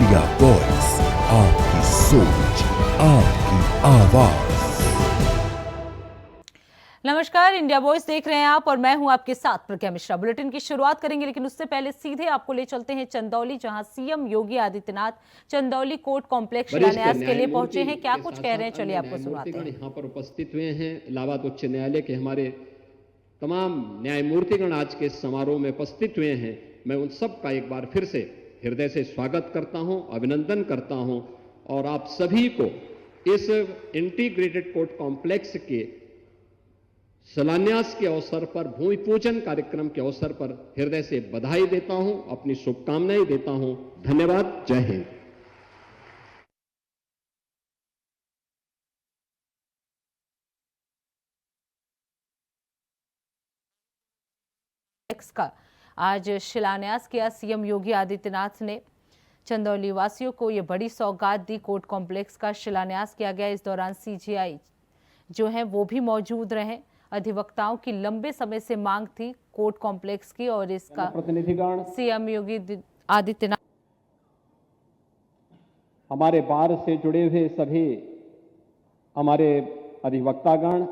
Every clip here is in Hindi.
इंडिया वॉइस, आपकी सोच, आपकी आवाज। नमस्कार, इंडिया वॉइस देख रहे हैं आप और मैं हूं आपके साथ प्रज्ञा मिश्रा। बुलेटिन की शुरुआत करेंगे, लेकिन उससे पहले सीधे आपको ले चलते हैं चंदौली, जहां CM Yogi Adityanath Chandauli court complex शिलान्यास के लिए पहुंचे हैं। क्या कुछ कह रहे हैं, चलिए आपको सुनाते हैं। यहाँ पर उपस्थित हुए हैं इलाहाबाद उच्च न्यायालय के हमारे तमाम न्यायमूर्तिगण आज के समारोह में उपस्थित हुए हैं। मैं उन सब का एक बार फिर से हृदय से स्वागत करता हूं, अभिनंदन करता हूं और आप सभी को इस इंटीग्रेटेड कोर्ट कॉम्प्लेक्स के शिलान्यास के अवसर पर, भूमि पूजन कार्यक्रम के अवसर पर हृदय से बधाई देता हूं, अपनी शुभकामनाएं देता हूं। धन्यवाद। जय हिंद। का आज शिलान्यास किया सीएम योगी आदित्यनाथ ने। चंदौली वासियों को ये बड़ी सौगात दी। कोर्ट कॉम्प्लेक्स का शिलान्यास किया गया। इस दौरान सीजीआई जो है वो भी मौजूद रहे। अधिवक्ताओं की लंबे समय से मांग थी कोर्ट कॉम्प्लेक्स की, और इसका प्रतिनिधिगण सीएम योगी आदित्यनाथ, हमारे बार से जुड़े हुए सभी हमारे अधिवक्तागण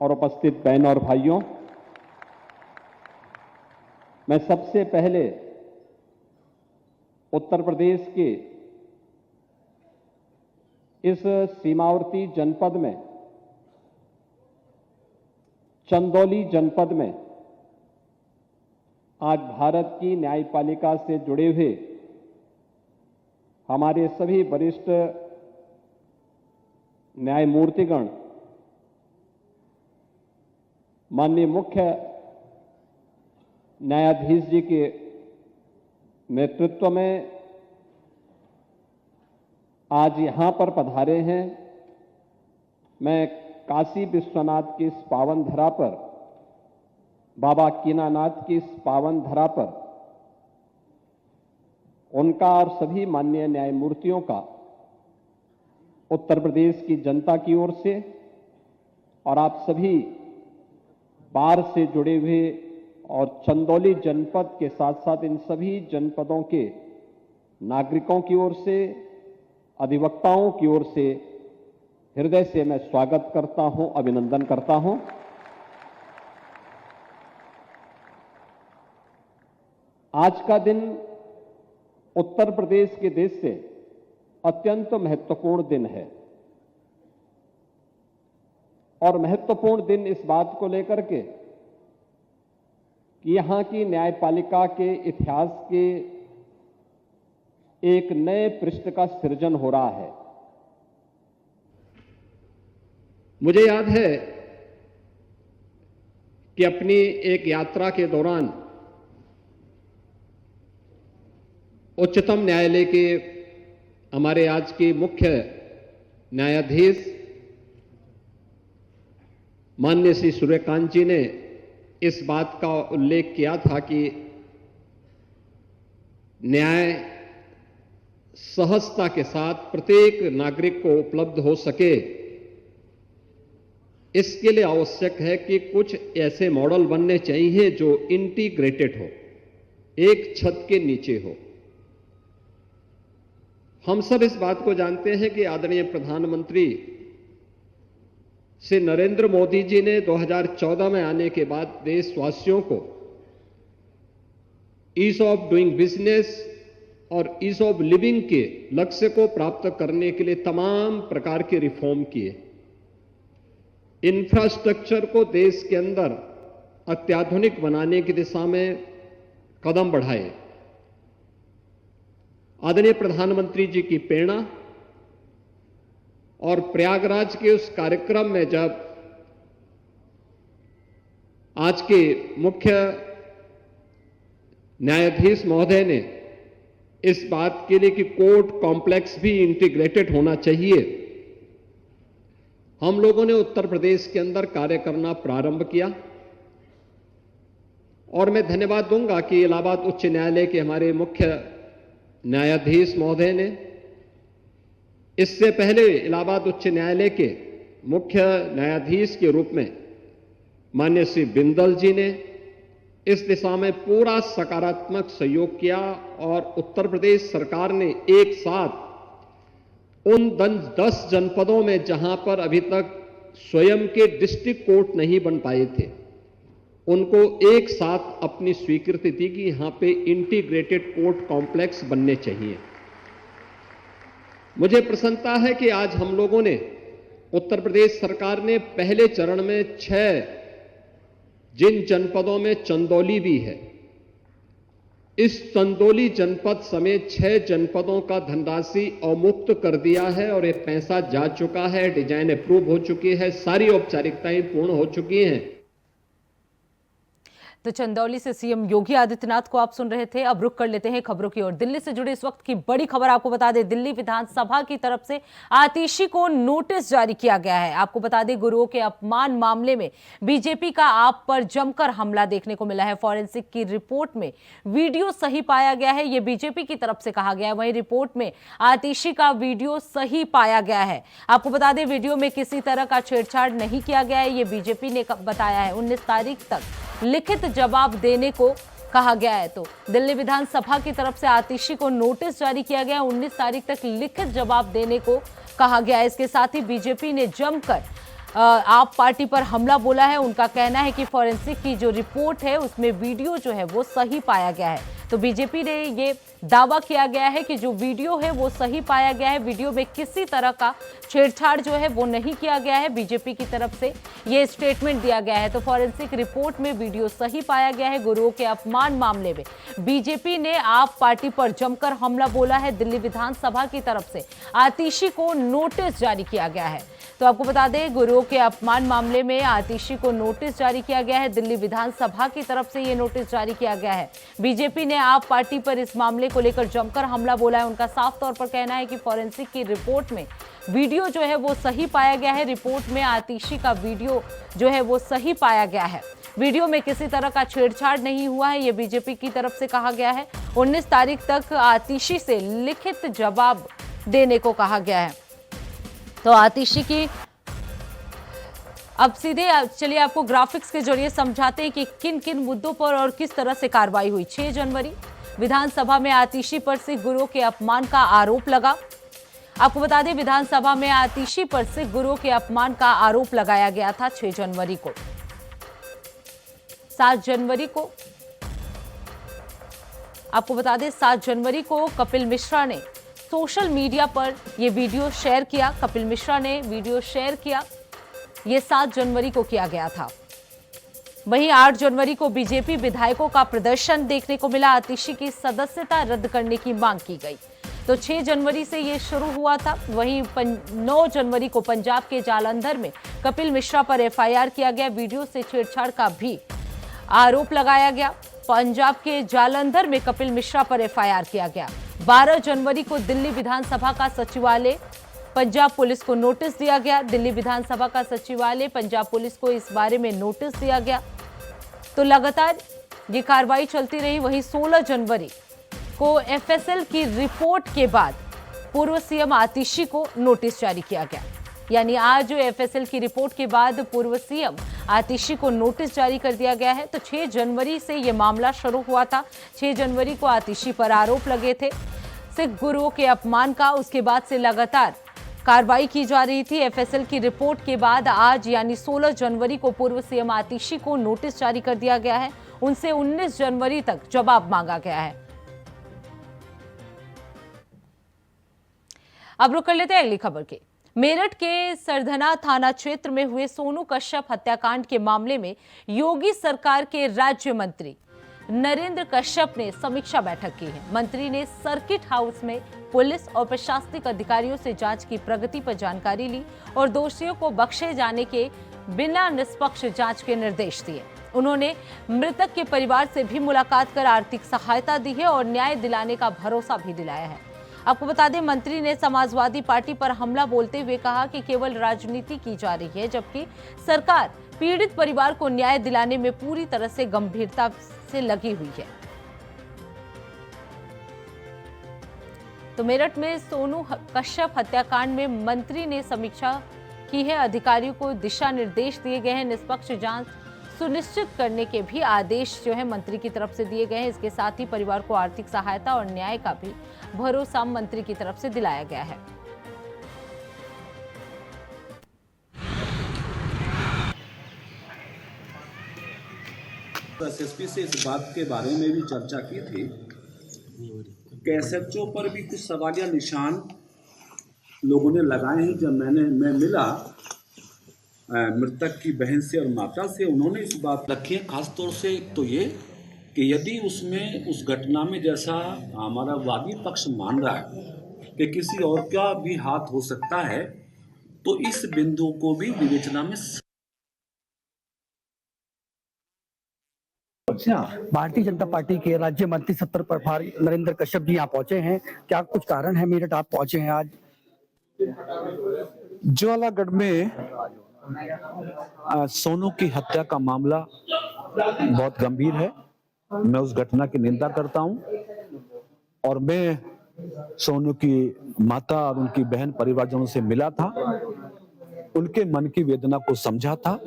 और उपस्थित बहन और भाइयों, मैं सबसे पहले उत्तर प्रदेश के इस सीमावर्ती जनपद में, चंदौली जनपद में आज भारत की न्यायपालिका से जुड़े हुए हमारे सभी वरिष्ठ न्यायमूर्तिगण, माननीय मुख्य न्यायाधीश जी के नेतृत्व में आज यहां पर पधारे हैं। मैं काशी विश्वनाथ की इस पावन धरा पर, बाबा कीनानाथ की इस पावन धरा पर उनका और सभी माननीय न्यायमूर्तियों का उत्तर प्रदेश की जनता की ओर से और आप सभी बार से जुड़े हुए और चंदौली जनपद के साथ साथ इन सभी जनपदों के नागरिकों की ओर से, अधिवक्ताओं की ओर से हृदय से मैं स्वागत करता हूं, अभिनंदन करता हूं। आज का दिन उत्तर प्रदेश के देश से अत्यंत महत्वपूर्ण दिन है, और महत्वपूर्ण दिन इस बात को लेकर के कि यहां की न्यायपालिका के इतिहास के एक नए पृष्ठ का सृजन हो रहा है। मुझे याद है कि अपनी एक यात्रा के दौरान उच्चतम न्यायालय के हमारे आज के मुख्य न्यायाधीश माननीय श्री सूर्यकांत जी ने इस बात का उल्लेख किया था कि न्याय सहजता के साथ प्रत्येक नागरिक को उपलब्ध हो सके, इसके लिए आवश्यक है कि कुछ ऐसे मॉडल बनने चाहिए जो इंटीग्रेटेड हो, एक छत के नीचे हो। हम सब इस बात को जानते हैं कि आदरणीय प्रधानमंत्री श्री नरेंद्र मोदी जी ने 2014 में आने के बाद देशवासियों को ईज ऑफ डूइंग बिजनेस और ईज ऑफ लिविंग के लक्ष्य को प्राप्त करने के लिए तमाम प्रकार के रिफॉर्म किए। इंफ्रास्ट्रक्चर को देश के अंदर अत्याधुनिक बनाने की दिशा में कदम बढ़ाए। आदरणीय प्रधानमंत्री जी की प्रेरणा और प्रयागराज के उस कार्यक्रम में जब आज के मुख्य न्यायाधीश महोदय ने इस बात के लिए कि कोर्ट कॉम्प्लेक्स भी इंटीग्रेटेड होना चाहिए, हम लोगों ने उत्तर प्रदेश के अंदर कार्य करना प्रारंभ किया। और मैं धन्यवाद दूंगा कि इलाहाबाद उच्च न्यायालय के हमारे मुख्य न्यायाधीश महोदय ने, इससे पहले इलाहाबाद उच्च न्यायालय के मुख्य न्यायाधीश के रूप में माननीय श्री बिंदल जी ने, इस दिशा में पूरा सकारात्मक सहयोग किया और उत्तर प्रदेश सरकार ने एक साथ उन 10 जनपदों में जहां पर अभी तक स्वयं के डिस्ट्रिक्ट कोर्ट नहीं बन पाए थे, उनको एक साथ अपनी स्वीकृति दी कि यहां पे इंटीग्रेटेड कोर्ट कॉम्प्लेक्स बनने चाहिए। मुझे प्रसन्नता है कि आज हम लोगों ने, उत्तर प्रदेश सरकार ने पहले चरण में 6 जिन जनपदों में चंदौली भी है, इस चंदौली जनपद समेत 6 जनपदों का धनराशि अवमुक्त कर दिया है और ये पैसा जा चुका है, डिजाइन अप्रूव हो चुकी है, सारी औपचारिकताएं पूर्ण हो चुकी हैं। तो चंदौली से सीएम योगी आदित्यनाथ को आप सुन रहे थे। अब रुक कर लेते हैं खबरों की ओर। दिल्ली से जुड़ी इस वक्त की बड़ी खबर आपको बता दें, दिल्ली विधानसभा की तरफ से आतिशी को नोटिस जारी किया गया है। आपको बता दें, गुरुओं के अपमान मामले में बीजेपी का आप पर जमकर हमला देखने को मिला है। फॉरेंसिक की रिपोर्ट में वीडियो सही पाया गया है, ये बीजेपी की तरफ से कहा गया है। वहीं रिपोर्ट में आतिशी का वीडियो सही पाया गया है। आपको बता दें, वीडियो में किसी तरह का छेड़छाड़ नहीं किया गया है, ये बीजेपी ने बताया है। 19 तारीख तक लिखित जवाब देने को कहा गया है। तो दिल्ली विधानसभा की तरफ से आतिशी को नोटिस जारी किया गया है। 19 तारीख तक लिखित जवाब देने को कहा गया है। इसके साथ ही बीजेपी ने जमकर आप पार्टी पर हमला बोला है। उनका कहना है कि फॉरेंसिक की जो रिपोर्ट है उसमें वीडियो जो है वो सही पाया गया है। तो बीजेपी ने ये दावा किया गया है कि जो वीडियो है वो सही पाया गया है, वीडियो में किसी तरह का छेड़छाड़ जो है वो नहीं किया गया है। बीजेपी की तरफ से ये स्टेटमेंट दिया गया है। तो फॉरेंसिक रिपोर्ट में वीडियो सही पाया गया है। गुरुओं के अपमान मामले में बीजेपी ने आप पार्टी पर जमकर हमला बोला है। दिल्ली विधानसभा की तरफ से आतिशी को नोटिस जारी किया गया है। तो आपको बता दें, गुरुओं के अपमान मामले में आतिशी को नोटिस जारी किया गया है। दिल्ली विधानसभा की तरफ से ये नोटिस जारी किया गया है। बीजेपी ने आप पार्टी पर इस मामले को लेकर जमकर हमला बोला है। उनका साफ तौर पर कहना है कि फॉरेंसिक की रिपोर्ट में वीडियो जो है वो सही पाया गया है। रिपोर्ट में आतिशी का वीडियो जो है वो सही पाया गया है। वीडियो में किसी तरह का छेड़छाड़ नहीं हुआ है, ये बीजेपी की तरफ से कहा गया है। 19 तारीख तक आतिशी से लिखित जवाब देने को कहा गया है। तो आतिशी की अब सीधे चलिए आपको ग्राफिक्स के जरिए समझाते हैं कि किन किन मुद्दों पर और किस तरह से कार्रवाई हुई। 6 जनवरी विधानसभा में आतिशी पर सिख गुरुओं के अपमान का आरोप लगा। आपको बता दें, विधानसभा में आतिशी पर सिख गुरुओं के अपमान का आरोप लगाया गया था 6 जनवरी को। 7 जनवरी को आपको बता दें, 7 जनवरी को कपिल मिश्रा ने सोशल मीडिया पर यह वीडियो शेयर किया। कपिल मिश्रा ने वीडियो शेयर किया, यह 7 जनवरी को किया गया था। वहीं 8 जनवरी को बीजेपी विधायकों का प्रदर्शन देखने को मिला। आतिशी की सदस्यता रद्द करने की मांग की गई। तो 6 जनवरी से यह शुरू हुआ था। वहीं 9 जनवरी को पंजाब के जालंधर में कपिल मिश्रा पर एफआईआर किया गया। वीडियो से छेड़छाड़ का भी आरोप लगाया गया। पंजाब के जालंधर में कपिल मिश्रा पर एफआईआर किया गया। 12 जनवरी को दिल्ली विधानसभा का सचिवालय पंजाब पुलिस को नोटिस दिया गया। दिल्ली विधानसभा का सचिवालय पंजाब पुलिस को इस बारे में नोटिस दिया गया। तो लगातार ये कार्रवाई चलती रही। वहीं 16 जनवरी को एफएसएल की रिपोर्ट के बाद पूर्व सीएम आतिशी को नोटिस जारी किया गया। यानी आज एफएसएल की रिपोर्ट के बाद पूर्व सीएम आतिशी को नोटिस जारी कर दिया गया है। तो 6 जनवरी से यह मामला शुरू हुआ था। 6 जनवरी को आतिशी पर आरोप लगे थे सिख गुरुओं के अपमान का। उसके बाद से लगातार कार्रवाई की जा रही थी। एफएसएल की रिपोर्ट के बाद आज यानी 16 जनवरी को पूर्व सीएम आतिशी को नोटिस जारी कर दिया गया है। उनसे 19 जनवरी तक जवाब मांगा गया है। अब रुक कर लेते हैं अगली खबर की। मेरठ के सरधना थाना क्षेत्र में हुए सोनू कश्यप हत्याकांड के मामले में योगी सरकार के राज्य मंत्री नरेंद्र कश्यप ने समीक्षा बैठक की है। मंत्री ने सर्किट हाउस में पुलिस और प्रशासनिक अधिकारियों से जांच की प्रगति पर जानकारी ली और दोषियों को बख्शे जाने के बिना निष्पक्ष जांच के निर्देश दिए। उन्होंने मृतक के परिवार से भी मुलाकात कर आर्थिक सहायता दी है और न्याय दिलाने का भरोसा भी दिलाया है। आपको बता दें, मंत्री ने समाजवादी पार्टी पर हमला बोलते हुए कहा कि केवल राजनीति की जा रही है, जबकि सरकार पीड़ित परिवार को न्याय दिलाने में पूरी तरह से गंभीरता से लगी हुई है। तो मेरठ में सोनू कश्यप हत्याकांड में मंत्री ने समीक्षा की है। अधिकारियों को दिशा निर्देश दिए गए हैं। निष्पक्ष जांच सुनिश्चित करने के भी आदेश जो है मंत्री की तरफ से दिए गए हैं। इसके साथ ही परिवार को आर्थिक सहायता और न्याय का भी भरोसा मंत्री की तरफ से दिलाया गया है। एसएसपी से इस बात के बारे में भी चर्चा की थी कि एसएचओ पर भी कुछ सवालिया निशान लोगों ने लगाए हैं। जब मैं मिला मृतक की बहन से और माता से, उन्होंने इस बात रखी है खास तौर से तो ये कि यदि उसमें उस घटना में जैसा हमारा वादी पक्ष मान रहा है कि किसी और का भी हाथ हो सकता है, तो इस बिंदु को भी विवेचना में भारतीय जनता पार्टी के राज्य मंत्री सत्तर प्रभारी नरेंद्र कश्यप जी यहाँ पहुंचे हैं। क्या कुछ कारण है मेरठ आप पहुंचे हैं आज? ज्वालागढ़ में सोनू की हत्या का मामला बहुत गंभीर है। मैं उस घटना की निंदा करता हूं और मैं सोनू की माता और उनकी बहन परिवारजनों से मिला था, उनके मन की वेदना को समझा था।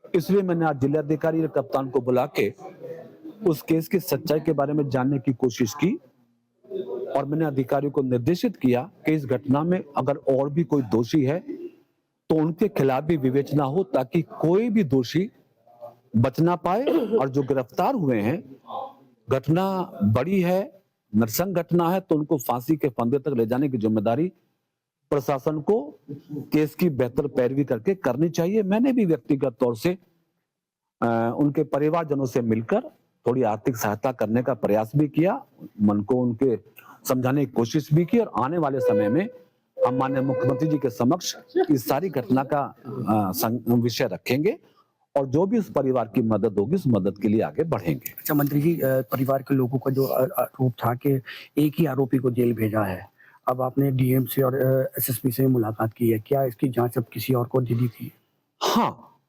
इसलिए मैंने आज जिलाधिकारी और कप्तान को बुला के उस केस की सच्चाई के बारे में जानने की कोशिश की और मैंने अधिकारियों को निर्देशित किया कि इस घटना में अगर और भी कोई दोषी है तो उनके खिलाफ भी विवेचना हो, ताकि कोई भी दोषी बच ना पाए। और जो गिरफ्तार हुए हैं, घटना बड़ी है, नरसंग घटना है, तो उनको फांसी के फंदे तक ले जाने की जिम्मेदारी प्रशासन को केस की बेहतर पैरवी करके करनी चाहिए। मैंने भी व्यक्तिगत तौर से उनके परिवारजनों से मिलकर थोड़ी आर्थिक सहायता करने का प्रयास भी किया, मन को उनके समझाने की कोशिश भी की और आने वाले समय में हम माननीय मुख्यमंत्री जी के समक्ष इस सारी घटना का विषय रखेंगे और जो भी उस परिवार की मदद होगी उस मदद के लिए आगे बढ़ेंगे। अच्छा मंत्री जी, परिवार के लोगों का जो आरोप था कि एक ही आरोपी को जेल भेजा है, अब आपने डीएम से और एसएसपी से मुलाकात की है, क्या इसकी जांच अब किसी और को दे दी थी? हाँ,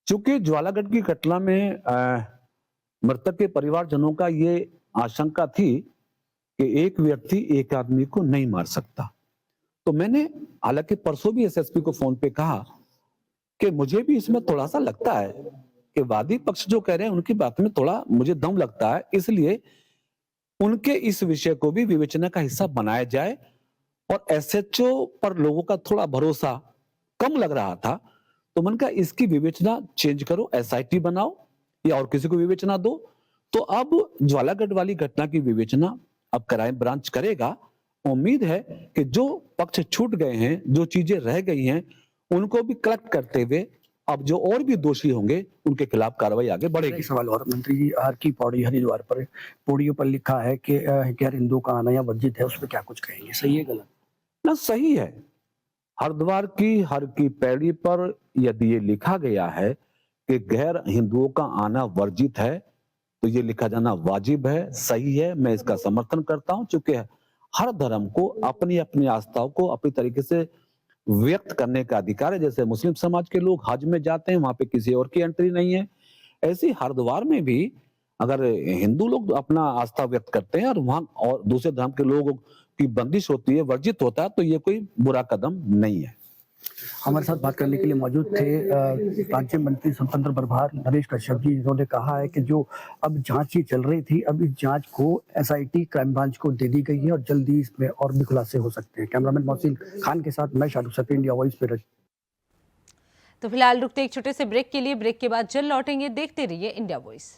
चूंकि ज्वालागढ़ की घटना में मृतक के परिवारजनों का ये आशंका थी कि एक व्यक्ति एक आदमी को नहीं मार सकता, तो मैंने हालांकि परसों भी एसएसपी को फोन पे कहा कि मुझे भी इसमें थोड़ा सा लगता है कि वादी पक्ष जो कह रहे हैं उनकी बात में थोड़ा मुझे दम लगता है, इसलिए उनके इस विषय को भी विवेचना का हिस्सा बनाया जाए। और एसएचओ पर लोगों का थोड़ा भरोसा कम लग रहा था, तो मैंने कहा इसकी विवेचना चेंज करो, एसआईटी बनाओ या और किसी को विवेचना दो। तो अब ज्वालागढ़ वाली घटना की विवेचना अब क्राइम ब्रांच करेगा। उम्मीद है कि जो पक्ष छूट गए हैं, जो चीजें रह गई हैं, उनको भी कलेक्ट करते हुए अब जो और भी दोषी होंगे उनके खिलाफ कार्रवाई आगे बढ़ेगी। एक सवाल और मंत्री जी, हर की पौड़ी हरिद्वार पर पौड़ियों पर लिखा है कि गैर हिंदू का आना या वर्जित है, उस पर क्या कुछ कहेंगे, सही है गलत? ना, सही है। हरिद्वार की हर की पैड़ी पर यदि ये लिखा गया है कि गैर हिंदुओं का आना वर्जित है, तो ये लिखा जाना वाजिब है, सही है। मैं इसका समर्थन करता हूं, क्योंकि हर धर्म को अपनी अपनी आस्थाओं को अपनी तरीके से व्यक्त करने का अधिकार है। जैसे मुस्लिम समाज के लोग हज में जाते हैं, वहां पे किसी और की एंट्री नहीं है, ऐसे हरिद्वार में भी अगर हिंदू लोग अपना आस्था व्यक्त करते हैं और वहां और दूसरे धर्म के लोगों की बंदिश होती है, वर्जित होता है, तो ये कोई बुरा कदम नहीं है। हमारे साथ बात करने के लिए मौजूद थे राज्य मंत्री स्वतंत्र प्रभार नरेश कश्यप जी, जिन्होंने कहा है कि जो अब जांच ये चल रही थी, अब इस जांच को एसआईटी क्राइम ब्रांच को दे दी गई है और जल्दी इसमें और भी खुलासे हो सकते हैं। कैमरामैन मोहसिन खान के साथ मैं शाहरुख सफी, इंडिया वॉइस पे। तो फिलहाल रुकते एक छोटे से ब्रेक के लिए, ब्रेक के बाद जल्द लौटेंगे। देखते रहिए इंडिया वॉइस।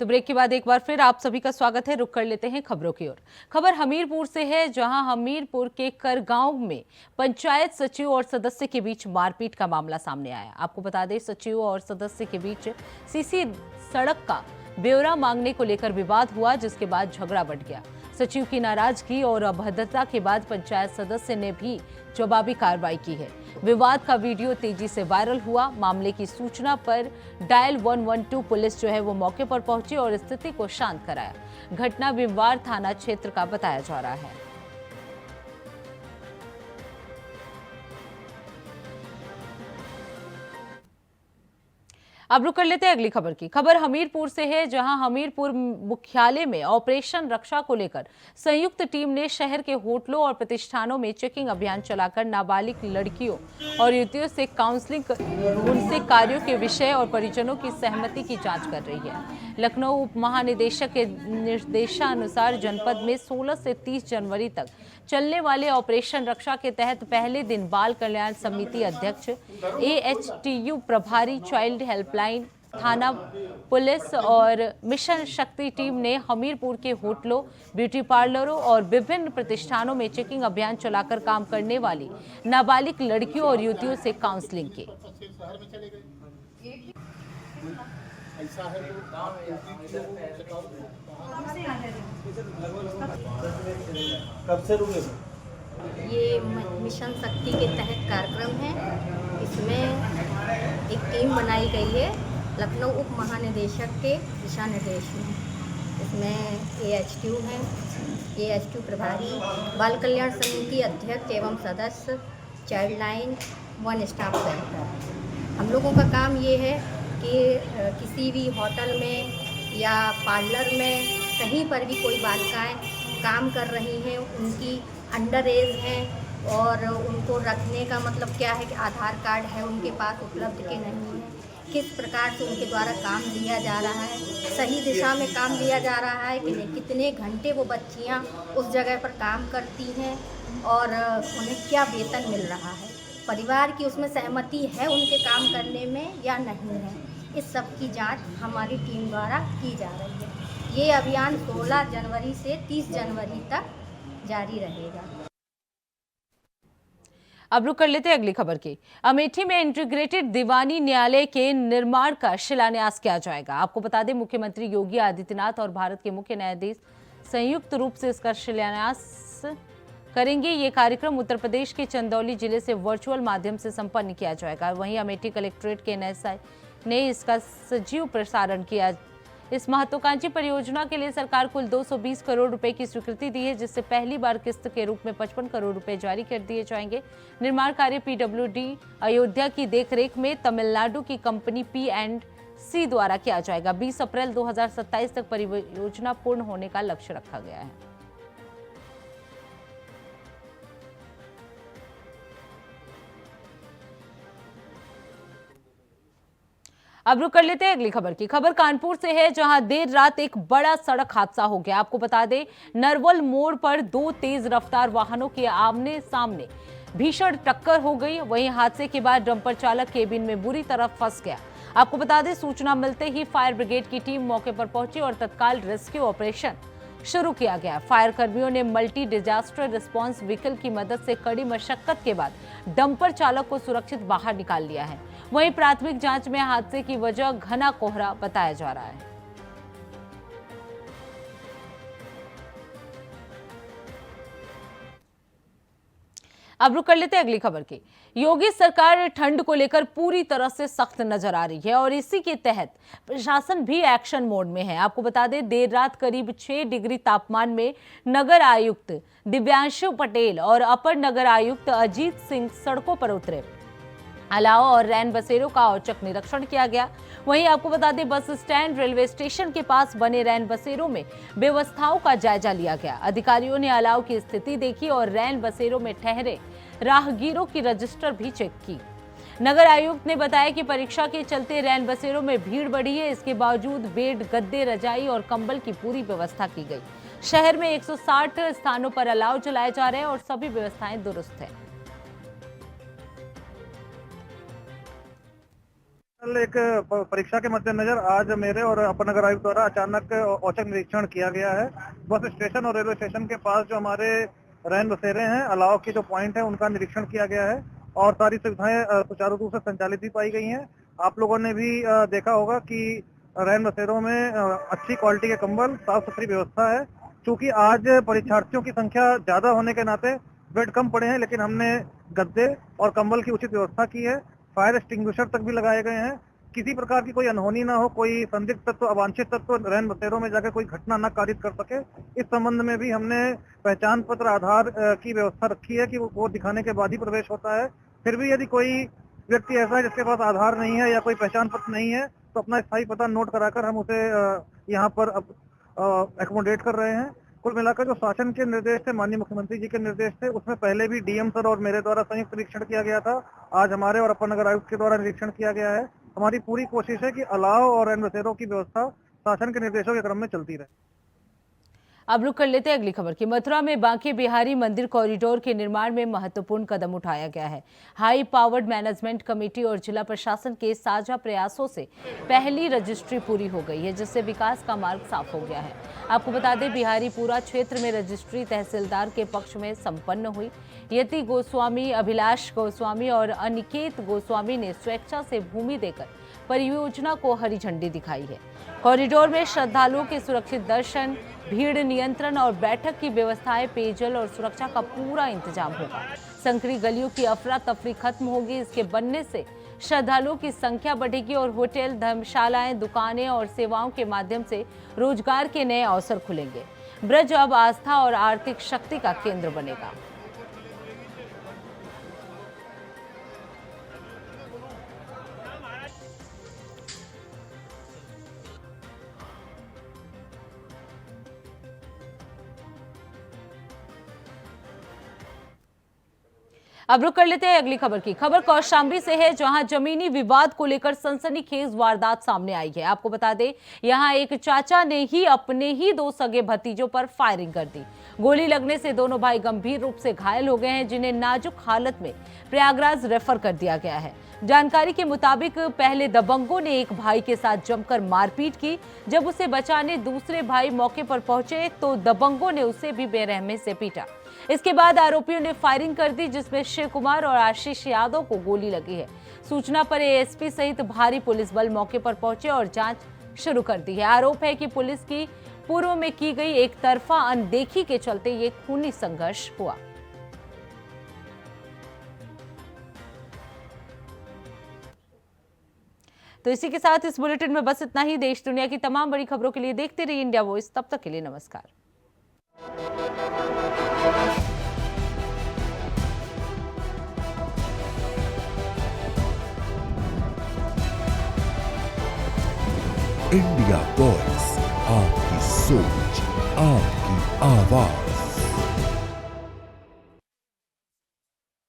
तो ब्रेक के बाद एक बार फिर आप सभी का स्वागत है। रुक कर लेते हैं खबरों की ओर। खबर हमीरपुर से है, जहां हमीरपुर के करगांव में पंचायत सचिव और सदस्य के बीच मारपीट का मामला सामने आया। आपको बता दें, सचिव और सदस्य के बीच सीसी सड़क का ब्यौरा मांगने को लेकर विवाद हुआ, जिसके बाद झगड़ा बढ़ गया। सचिव की नाराजगी और अभद्रता के बाद पंचायत सदस्य ने भी जवाबी कार्रवाई की है। विवाद का वीडियो तेजी से वायरल हुआ। मामले की सूचना पर डायल 112 पुलिस जो है वो मौके पर पहुंची और स्थिति को शांत कराया। घटना बिमवार थाना क्षेत्र का बताया जा रहा है। अब रुक कर लेते हैं अगली खबर की। खबर हमीरपुर से है, जहां हमीरपुर मुख्यालय में ऑपरेशन रक्षा को लेकर संयुक्त टीम ने शहर के होटलों और प्रतिष्ठानों में चेकिंग अभियान चलाकर नाबालिग लड़कियों और युवतियों से काउंसलिंग कर उनसे कार्यों के विषय और परिजनों की सहमति की जांच कर रही है। लखनऊ उप महानिदेशक के निर्देशानुसार जनपद में 16 से 30 जनवरी तक चलने वाले ऑपरेशन रक्षा के तहत पहले दिन बाल कल्याण समिति अध्यक्ष, AHTU प्रभारी, चाइल्ड हेल्पलाइन, थाना पुलिस और मिशन शक्ति टीम ने हमीरपुर के होटलों, ब्यूटी पार्लरों और विभिन्न प्रतिष्ठानों में चेकिंग अभियान चलाकर काम करने वाली नाबालिग लड़कियों और युवतियों से काउंसलिंग की। कब से रुके? ये मिशन शक्ति के तहत कार्यक्रम है। इसमें एक टीम बनाई गई है लखनऊ उप महानिदेशक के दिशा निर्देश में। इसमें AHTU है, AHTU प्रभारी, बाल कल्याण समिति अध्यक्ष एवं सदस्य, child line, one staff centre. हम लोगों का काम ये है कि किसी भी होटल में या पार्लर में कहीं पर भी कोई बालिकाएं काम कर रही हैं, उनकी अंडर एज हैं और उनको रखने का मतलब क्या है कि आधार कार्ड है उनके पास उपलब्ध के नहीं है, किस प्रकार से उनके द्वारा काम लिया जा रहा है, सही दिशा में काम लिया जा रहा है कि नहीं, कितने घंटे वो बच्चियां उस जगह पर काम करती हैं और उन्हें क्या वेतन मिल रहा है, परिवार की उसमें सहमति है उनके काम करने में या नहीं है। इस सब की जांच हमारी टीम द्वारा की जा रही है। ये अभियान 16 जनवरी से 30 जनवरी तक जारी रहेगा। अब रुक कर लेते हैं अगली खबर की। अमेठी में इंटीग्रेटेड दीवानी न्यायालय के निर्माण का शिलान्यास किया जाएगा। आपको बता दें, मुख्यमंत्री योगी आदित्यनाथ और भारत के मुख्य न्यायाधीश संयुक्त रूप से इसका शिलान्यास करेंगे। ये कार्यक्रम उत्तर प्रदेश के चंदौली जिले से वर्चुअल माध्यम से संपन्न किया जाएगा। वहीं अमेठी कलेक्ट्रेट के NSI ने इसका सजीव प्रसारण किया। इस महत्वाकांक्षी परियोजना के लिए सरकार कुल 220 करोड़ रुपए की स्वीकृति दी है, जिससे पहली बार किस्त के रूप में 55 करोड़ रुपए जारी कर दिए जाएंगे। निर्माण कार्य PWD अयोध्या की देखरेख में तमिलनाडु की कंपनी P&C द्वारा किया जाएगा। 20 अप्रैल 2027 तक परियोजना पूर्ण होने का लक्ष्य रखा गया है। अब रुक कर लेते हैं अगली खबर की। खबर कानपुर से है, जहां देर रात एक बड़ा सड़क हादसा हो गया। आपको बता दें, नरवल मोड़ पर 2 तेज रफ्तार वाहनों के आमने सामने भीषण टक्कर हो गई। वहीं हादसे के बाद डंपर चालक केबिन में बुरी तरह फंस गया। आपको बता दें, सूचना मिलते ही फायर ब्रिगेड की टीम मौके पर पहुंची और तत्काल रेस्क्यू ऑपरेशन शुरू किया गया। फायर कर्मियों ने मल्टी डिजास्टर रिस्पांस व्हीकल की मदद से कड़ी मशक्कत के बाद डंपर चालक को सुरक्षित बाहर निकाल लिया है। वहीं प्राथमिक जांच में हादसे की वजह घना कोहरा बताया जा रहा है। अब रुक कर लेते हैं अगली खबर की। योगी सरकार ठंड को लेकर पूरी तरह से सख्त नजर आ रही है और इसी के तहत प्रशासन भी एक्शन मोड में है। आपको बता दें, देर रात करीब 6 डिग्री तापमान में नगर आयुक्त दिव्यांशु पटेल और अपर नगर आयुक्त अजीत सिंह सड़कों पर उतरे। अलाव और रैन बसेरों का औचक निरीक्षण किया गया। वहीं आपको बता दें, बस स्टैंड, रेलवे स्टेशन के पास बने रैन बसेरों में व्यवस्थाओं का जायजा लिया गया। अधिकारियों ने अलाव की स्थिति देखी और रैन बसेरों में ठहरे राहगीरों की रजिस्टर भी चेक की। नगर आयुक्त ने बताया कि परीक्षा के चलते रैन बसेरों में भीड़ बढ़ी है। इसके बावजूद बेड, गद्दे, रजाई और कंबल की पूरी व्यवस्था की गई। शहर में 160 स्थानों पर अलाव जलाए जा रहे हैं और सभी व्यवस्थाएं दुरुस्त है। कल एक परीक्षा के मद्देनजर आज मेरे और अपर नगर आयुक्त द्वारा अचानक औचक निरीक्षण किया गया है। बस स्टेशन और रेलवे स्टेशन के पास जो हमारे रैन बसेरे हैं, अलाव के जो पॉइंट है, उनका निरीक्षण किया गया है और सारी सुविधाएं सुचारू रूप से संचालित भी पाई गई हैं। आप लोगों ने भी देखा होगा कि रैन बसेरों में अच्छी क्वालिटी के कंबल, साफ सुथरी व्यवस्था है। चूंकि आज परीक्षार्थियों की संख्या ज्यादा होने के नाते बेड कम पड़े हैं, लेकिन हमने गद्दे और कंबल की उचित व्यवस्था की है। फायर एक्सटिंग्विशर तक भी लगाए गए हैं। किसी प्रकार की कोई अनहोनी ना हो, कोई संदिग्ध तत्व, अवांछित तत्व रैन बसेरों में जाकर कोई घटना न कारित कर सके, इस संबंध में भी हमने पहचान पत्र, आधार की व्यवस्था रखी है कि वो दिखाने के बाद ही प्रवेश होता है। फिर भी यदि कोई व्यक्ति ऐसा है जिसके पास आधार नहीं है या कोई पहचान पत्र नहीं है, तो अपना स्थायी पता नोट कराकर हम उसे यहाँ पर एकोमोडेट कर रहे हैं। कुल मिलाकर जो शासन के निर्देश थे, माननीय मुख्यमंत्री जी के निर्देश थे, उसमें पहले भी डीएम सर और मेरे द्वारा संयुक्त निरीक्षण किया गया था। आज हमारे और अपर नगर आयुक्त के द्वारा निरीक्षण किया गया है। हमारी पूरी कोशिश है कि अलाव और रैन बसेरों की व्यवस्था शासन के निर्देशों के क्रम में चलती रहे। अब रुक कर लेते हैं अगली खबर की। मथुरा में बांके बिहारी मंदिर कॉरिडोर के निर्माण में महत्वपूर्ण कदम उठाया गया है। हाई पावर्ड मैनेजमेंट कमेटी और जिला प्रशासन के साझा प्रयासों से पहली रजिस्ट्री पूरी हो गई है, जिससे विकास का मार्ग साफ हो गया है। आपको बता दें, बिहारीपुरा क्षेत्र में रजिस्ट्री तहसीलदार के पक्ष में संपन्न हुई। यति गोस्वामी, अभिलाष गोस्वामी और अनिकेत गोस्वामी ने स्वेच्छा से भूमि देकर परियोजना को हरी झंडी दिखाई है। कॉरिडोर में श्रद्धालुओं के सुरक्षित दर्शन, भीड़ नियंत्रण और बैठक की व्यवस्थाएं, पेयजल और सुरक्षा का पूरा इंतजाम होगा। संकरी गलियों की अफरा तफरी खत्म होगी। इसके बनने से श्रद्धालुओं की संख्या बढ़ेगी और होटल, धर्मशालाएं, दुकानें और सेवाओं के माध्यम से रोजगार के नए अवसर खुलेंगे। ब्रज अब आस्था और आर्थिक शक्ति का केंद्र बनेगा। अब रुक कर लेते हैं अगली खबर की। खबर कौशाम्बी से है, जहां जमीनी विवाद को लेकर सनसनीखेज वारदात सामने आई है। आपको बता दें, यहां एक चाचा ने ही अपने ही 2 सगे भतीजों पर फायरिंग कर दी। गोली लगने से दोनों भाई गंभीर रूप से घायल हो गए हैं, जिन्हें नाजुक हालत में प्रयागराज रेफर कर दिया गया है। जानकारी के मुताबिक पहले दबंगों ने एक भाई के साथ जमकर मारपीट की। जब उसे बचाने दूसरे भाई मौके पर पहुंचे तो दबंगों ने उसे भी बेरहमी से पीटा। इसके बाद आरोपियों ने फायरिंग कर दी, जिसमें शिव कुमार और आशीष यादव को गोली लगी है। सूचना पर एएसपी सहित भारी पुलिस बल मौके पर पहुंचे और जांच शुरू कर दी है। आरोप है कि पुलिस की पूर्व में की गई एक तरफा अनदेखी के चलते ये खूनी संघर्ष हुआ। तो इसी के साथ इस बुलेटिन में बस इतना ही। देश दुनिया की तमाम बड़ी खबरों के लिए देखते रहिए इंडिया वॉइस। तब तक के लिए नमस्कार। इंडिया वॉइस, आपकी सोच, आपकी आवाज।